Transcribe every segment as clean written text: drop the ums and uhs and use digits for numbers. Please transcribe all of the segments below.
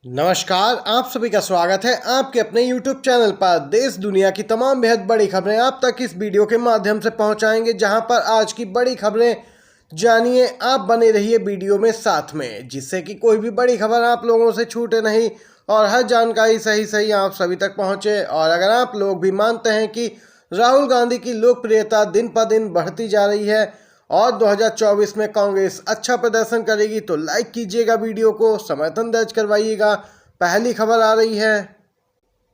नमस्कार, आप सभी का स्वागत है आपके अपने YouTube चैनल पर। देश दुनिया की तमाम बेहद बड़ी खबरें आप तक इस वीडियो के माध्यम से पहुंचाएंगे, जहां पर आज की बड़ी खबरें जानिए। आप बने रहिए वीडियो में साथ में, जिससे कि कोई भी बड़ी खबर आप लोगों से छूटे नहीं और हर जानकारी सही आप सभी तक पहुंचे। और अगर आप लोग भी मानते हैं कि राहुल गांधी की लोकप्रियता दिन पर दिन बढ़ती जा रही है और 2024 में कांग्रेस अच्छा प्रदर्शन करेगी, तो लाइक कीजिएगा वीडियो को, समर्थन दर्ज करवाइएगा। पहली खबर आ रही है,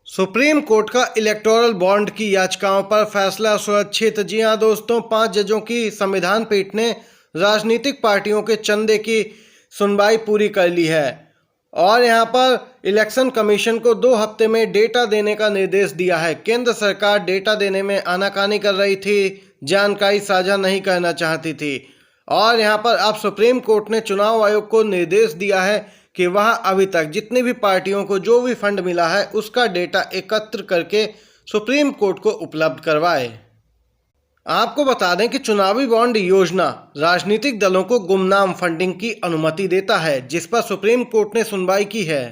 सुप्रीम कोर्ट का इलेक्टोरल बॉन्ड की याचिकाओं पर फैसला सुरक्षित। जी हां दोस्तों, 5 जजों की संविधान पीठ ने राजनीतिक पार्टियों के चंदे की सुनवाई पूरी कर ली है और यहां पर इलेक्शन कमीशन को 2 हफ्ते में डेटा देने का निर्देश दिया है। केंद्र सरकार डेटा देने में आनाकानी कर रही थी, जानकारी साझा नहीं करना चाहती थी और यहां पर अब सुप्रीम कोर्ट ने चुनाव आयोग को निर्देश दिया है कि वह अभी तक जितनी भी पार्टियों को जो भी फंड मिला है उसका डेटा एकत्र करके सुप्रीम कोर्ट को उपलब्ध करवाए। आपको बता दें कि चुनावी बॉन्ड योजना राजनीतिक दलों को गुमनाम फंडिंग की अनुमति देता है, जिस पर सुप्रीम कोर्ट ने सुनवाई की है।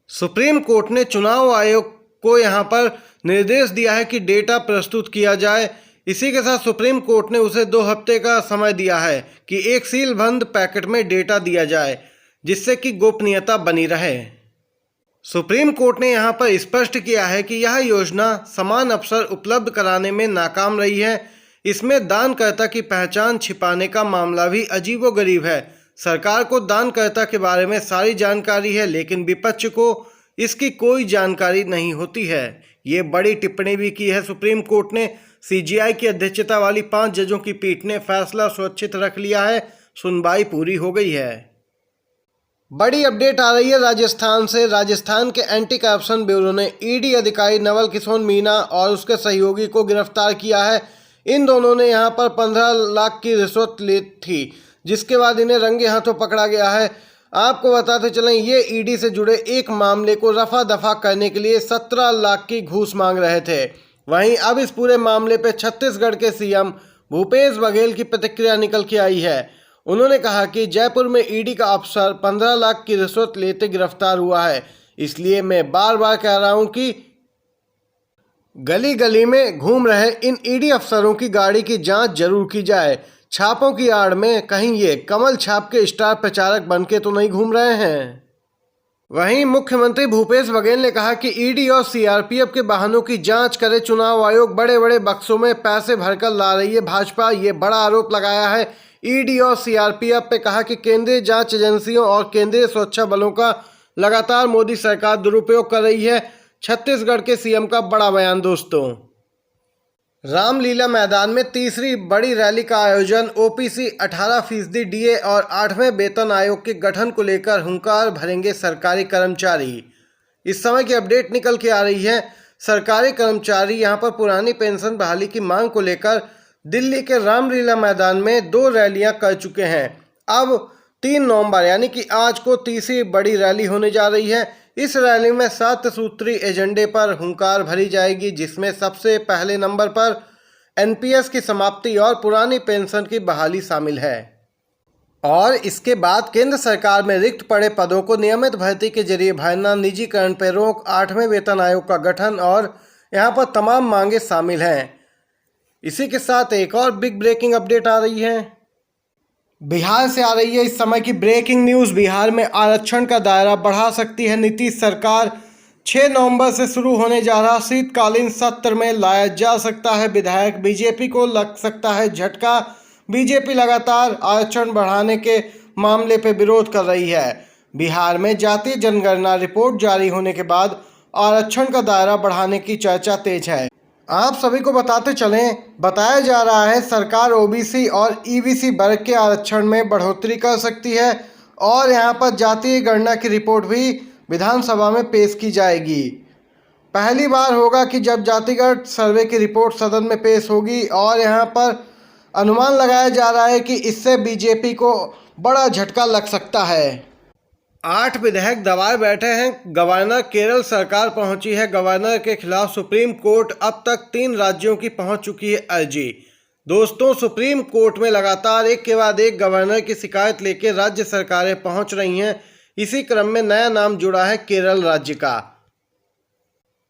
सुप्रीम कोर्ट ने चुनाव आयोग को यहां पर निर्देश दिया है कि डेटा प्रस्तुत किया जाए। इसी के साथ सुप्रीम कोर्ट ने उसे 2 हफ्ते का समय दिया है कि एक सीलबंद पैकेट में डेटा दिया जाए, जिससे कि गोपनीयता बनी रहे। सुप्रीम कोर्ट ने यहां पर स्पष्ट किया है कि यह योजना समान अवसर उपलब्ध कराने में नाकाम रही है। इसमें दानकर्ता की पहचान छिपाने का मामला भी अजीबोगरीब है। सरकार को दानकर्ता के बारे में सारी जानकारी है, लेकिन विपक्ष को इसकी कोई जानकारी नहीं होती है। ये बड़ी टिप्पणी भी की है सुप्रीम कोर्ट ने। सीजीआई की अध्यक्षता वाली 5 जजों की पीठ ने फैसला सुरक्षित रख लिया है, सुनवाई पूरी हो गई है। बड़ी अपडेट आ रही है राजस्थान से। राजस्थान के एंटी करप्शन ब्यूरो ने ईडी अधिकारी नवल किशोर मीणा और उसके सहयोगी को गिरफ्तार किया है। इन दोनों ने यहां पर 15 लाख की रिश्वत ली थी, जिसके बाद इन्हें रंगे हाथों पकड़ा गया है। आपको बताते चलें, ये ईडी से जुड़े एक मामले को रफा दफा करने के लिए 17 लाख की घूस मांग रहे थे। वहीं अब इस पूरे मामले पर छत्तीसगढ़ के सीएम भूपेश बघेल की प्रतिक्रिया निकल के आई है। उन्होंने कहा कि जयपुर में ईडी का अफसर 15 लाख की रिश्वत लेते गिरफ्तार हुआ है, इसलिए मैं बार बार कह रहा हूं कि गली गली में घूम रहे इन ईडी अफसरों की गाड़ी की जांच जरूर की जाए। छापों की आड़ में कहीं ये कमल छाप के स्टार प्रचारक बनके तो नहीं घूम रहे हैं। वहीं मुख्यमंत्री भूपेश बघेल ने कहा कि ईडी और सीआरपीएफ के वाहनों की जांच करे चुनाव आयोग। बड़े बड़े बक्सों में पैसे भरकर ला रही है भाजपा, ये बड़ा आरोप लगाया है ईडी और सीआरपीएफ पे। कहा कि केंद्रीय जांच एजेंसियों और केंद्रीय सुरक्षा बलों का लगातार मोदी सरकार दुरुपयोग कर रही है। छत्तीसगढ़ के सीएम का बड़ा बयान दोस्तों। रामलीला मैदान में तीसरी बड़ी रैली का आयोजन। ओपीसी 18% डीए और 8वें वेतन आयोग के गठन को लेकर हुंकार भरेंगे सरकारी कर्मचारी। इस समय की अपडेट निकल के आ रही है। सरकारी कर्मचारी यहां पर पुरानी पेंशन बहाली की मांग को लेकर दिल्ली के रामलीला मैदान में 2 रैलियां कर चुके हैं। अब 3 नवंबर यानी कि आज को तीसरी बड़ी रैली होने जा रही है। इस रैली में 7 सूत्री एजेंडे पर हुंकार भरी जाएगी, जिसमें सबसे पहले नंबर पर एनपीएस की समाप्ति और पुरानी पेंशन की बहाली शामिल है। और इसके बाद केंद्र सरकार में रिक्त पड़े पदों को नियमित भर्ती के जरिए भरना, निजीकरण पर रोक, 8वें वेतन आयोग का गठन और यहाँ पर तमाम मांगे शामिल हैं। इसी के साथ एक और बिग ब्रेकिंग अपडेट आ रही है। बिहार से आ रही है इस समय की ब्रेकिंग न्यूज़। बिहार में आरक्षण का दायरा बढ़ा सकती है नीतीश सरकार। 6 नवंबर से शुरू होने जा रहा शीतकालीन सत्र में लाया जा सकता है विधायक। बीजेपी को लग सकता है झटका। बीजेपी लगातार आरक्षण बढ़ाने के मामले पर विरोध कर रही है। बिहार में जातीय जनगणना रिपोर्ट जारी होने के बाद आरक्षण का दायरा बढ़ाने की चर्चा तेज है। आप सभी को बताते चलें, बताया जा रहा है सरकार ओबीसी और ईबीसी वर्ग के आरक्षण में बढ़ोतरी कर सकती है और यहां पर जातीय गणना की रिपोर्ट भी विधानसभा में पेश की जाएगी। पहली बार होगा कि जब जातिगत सर्वे की रिपोर्ट सदन में पेश होगी और यहां पर अनुमान लगाया जा रहा है कि इससे बीजेपी को बड़ा झटका लग सकता है। 8 विधायक दबाए बैठे हैं गवर्नर। केरल सरकार पहुंची है गवर्नर के खिलाफ सुप्रीम कोर्ट। अब तक 3 राज्यों की पहुंच चुकी है अर्जी। दोस्तों, सुप्रीम कोर्ट में लगातार एक के बाद एक गवर्नर की शिकायत लेकर राज्य सरकारें पहुंच रही हैं। इसी क्रम में नया नाम जुड़ा है केरल राज्य का।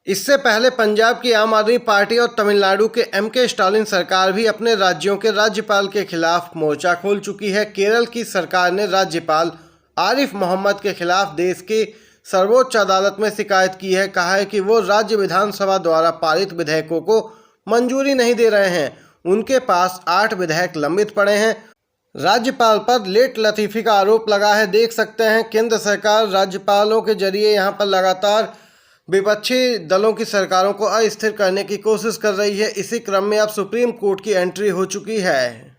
इससे पहले पंजाब की आम आदमी पार्टी और तमिलनाडु के MK स्टालिन सरकार भी अपने राज्यों के राज्यपाल के खिलाफ मोर्चा खोल चुकी है। केरल की सरकार ने राज्यपाल आरिफ मोहम्मद के खिलाफ देश की सर्वोच्च अदालत में शिकायत की है। कहा है कि वो राज्य विधानसभा द्वारा पारित विधेयकों को मंजूरी नहीं दे रहे हैं। उनके पास 8 विधेयक लंबित पड़े हैं। राज्यपाल पर लेट लतीफ़ी का आरोप लगा है। देख सकते हैं केंद्र सरकार राज्यपालों के जरिए यहाँ पर लगातार विपक्षी दलों की सरकारों को अस्थिर करने की कोशिश कर रही है। इसी क्रम में अब सुप्रीम कोर्ट की एंट्री हो चुकी है।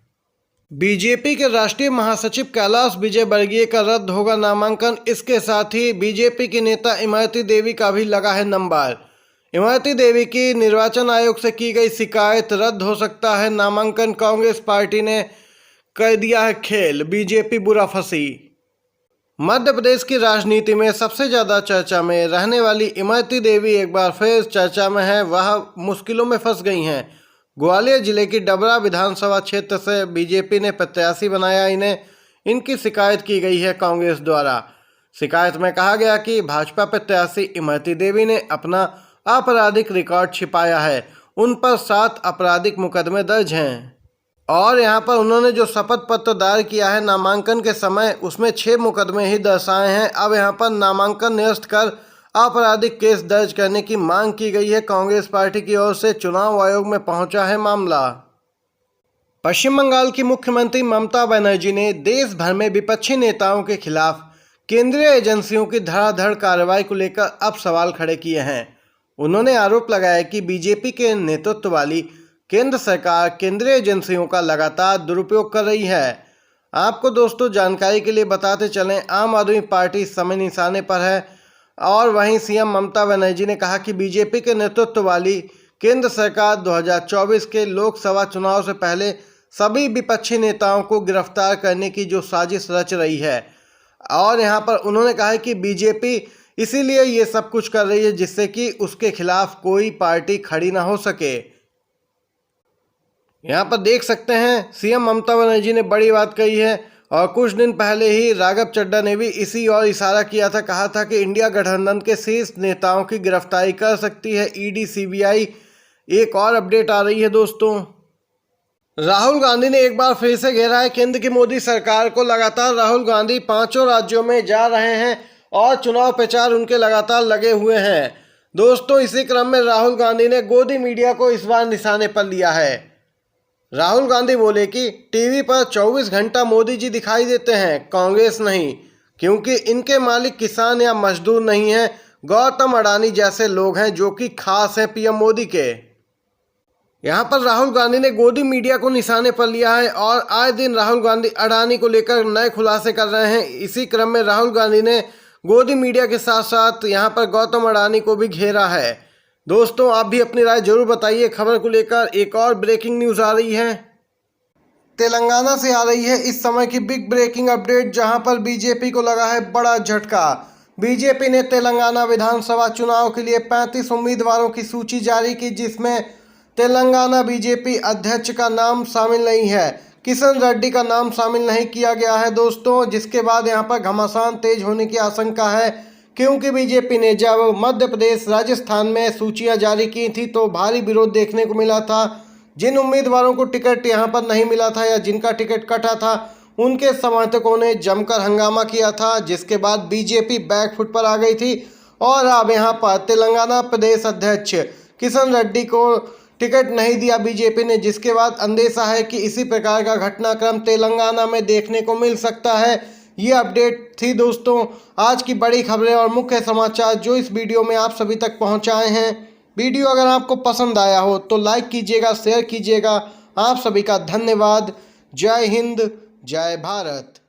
बीजेपी के राष्ट्रीय महासचिव कैलाश विजयवर्गीय का रद्द होगा नामांकन। इसके साथ ही बीजेपी की नेता इमरती देवी का भी लगा है नंबर। इमरती देवी की निर्वाचन आयोग से की गई शिकायत, रद्द हो सकता है नामांकन। कांग्रेस पार्टी ने कर दिया है खेल, बीजेपी बुरा फंसी। मध्य प्रदेश की राजनीति में सबसे ज़्यादा चर्चा में रहने वाली इमरती देवी एक बार फिर चर्चा में है। वह मुश्किलों में फंस गई हैं। ग्वालियर जिले की डबरा विधानसभा क्षेत्र से बीजेपी ने प्रत्याशी बनाया इनकी शिकायत की गई है कांग्रेस द्वारा। शिकायत में कहा गया कि भाजपा प्रत्याशी इमरती देवी ने अपना आपराधिक रिकॉर्ड छिपाया है। उन पर 7 आपराधिक मुकदमे दर्ज हैं और यहाँ पर उन्होंने जो शपथ पत्र दायर किया है नामांकन के समय, उसमें 6 मुकदमे ही दर्शाए हैं। अब यहाँ पर नामांकन निरस्त कर आपराधिक केस दर्ज करने की मांग की गई है। कांग्रेस पार्टी की ओर से चुनाव आयोग में पहुंचा है मामला। पश्चिम बंगाल की मुख्यमंत्री ममता बनर्जी ने देश भर में विपक्षी नेताओं के खिलाफ केंद्रीय एजेंसियों की धड़ाधड़ कार्रवाई को लेकर अब सवाल खड़े किए हैं। उन्होंने आरोप लगाया कि बीजेपी के नेतृत्व वाली केंद्र सरकार केंद्रीय एजेंसियों का लगातार दुरुपयोग कर रही है। आपको दोस्तों जानकारी के लिए बताते चलें, आम आदमी पार्टी इस समय निशाने पर है और वहीं सीएम ममता बनर्जी ने कहा कि बीजेपी के नेतृत्व वाली केंद्र सरकार 2024 के लोकसभा चुनाव से पहले सभी विपक्षी नेताओं को गिरफ्तार करने की जो साजिश रच रही है। और यहां पर उन्होंने कहा है कि बीजेपी इसीलिए ये सब कुछ कर रही है जिससे कि उसके खिलाफ कोई पार्टी खड़ी ना हो सके। यहाँ पर देख सकते हैं सीएम ममता बनर्जी ने बड़ी बात कही है और कुछ दिन पहले ही राघव चड्ढा ने भी इसी और इशारा किया था। कहा था कि इंडिया गठबंधन के शीर्ष नेताओं की गिरफ्तारी कर सकती है ईडी सीबीआई। एक और अपडेट आ रही है दोस्तों, राहुल गांधी ने एक बार फिर से घेरा है केंद्र की मोदी सरकार को। लगातार राहुल गांधी 5 राज्यों में जा रहे हैं और चुनाव प्रचार उनके लगातार लगे हुए हैं दोस्तों। इसी क्रम में राहुल गांधी ने गोदी मीडिया को इस बार निशाने पर लिया है। राहुल गांधी बोले कि टीवी पर 24 घंटा मोदी जी दिखाई देते हैं, कांग्रेस नहीं, क्योंकि इनके मालिक किसान या मजदूर नहीं हैं, गौतम अडानी जैसे लोग हैं जो कि खास हैं पीएम मोदी के। यहाँ पर राहुल गांधी ने गोदी मीडिया को निशाने पर लिया है और आए दिन राहुल गांधी अडानी को लेकर नए खुलासे कर रहे हैं। इसी क्रम में राहुल गांधी ने गोदी मीडिया के साथ साथ यहाँ पर गौतम अडानी को भी घेरा है। दोस्तों आप भी अपनी राय जरूर बताइए। खबर को लेकर एक और ब्रेकिंग न्यूज़ आ रही है, तेलंगाना से आ रही है इस समय की बिग ब्रेकिंग अपडेट, जहां पर बीजेपी को लगा है बड़ा झटका। बीजेपी ने तेलंगाना विधानसभा चुनाव के लिए 35 उम्मीदवारों की सूची जारी की, जिसमें तेलंगाना बीजेपी अध्यक्ष का नाम शामिल नहीं है, किशन रेड्डी का नाम शामिल नहीं किया गया है दोस्तों। जिसके बाद यहां पर घमासान तेज होने की आशंका है, क्योंकि बीजेपी ने जब मध्य प्रदेश राजस्थान में सूचियां जारी की थी तो भारी विरोध देखने को मिला था। जिन उम्मीदवारों को टिकट यहां पर नहीं मिला था या जिनका टिकट कटा था, उनके समर्थकों ने जमकर हंगामा किया था, जिसके बाद बीजेपी बैकफुट पर आ गई थी और अब यहां पर तेलंगाना प्रदेश अध्यक्ष किशन रेड्डी को टिकट नहीं दिया बीजेपी ने, जिसके बाद अंदेशा है कि इसी प्रकार का घटनाक्रम तेलंगाना में देखने को मिल सकता है। ये अपडेट थी दोस्तों आज की बड़ी खबरें और मुख्य समाचार जो इस वीडियो में आप सभी तक पहुंचाए हैं। वीडियो अगर आपको पसंद आया हो तो लाइक कीजिएगा, शेयर कीजिएगा। आप सभी का धन्यवाद। जय हिंद, जय भारत।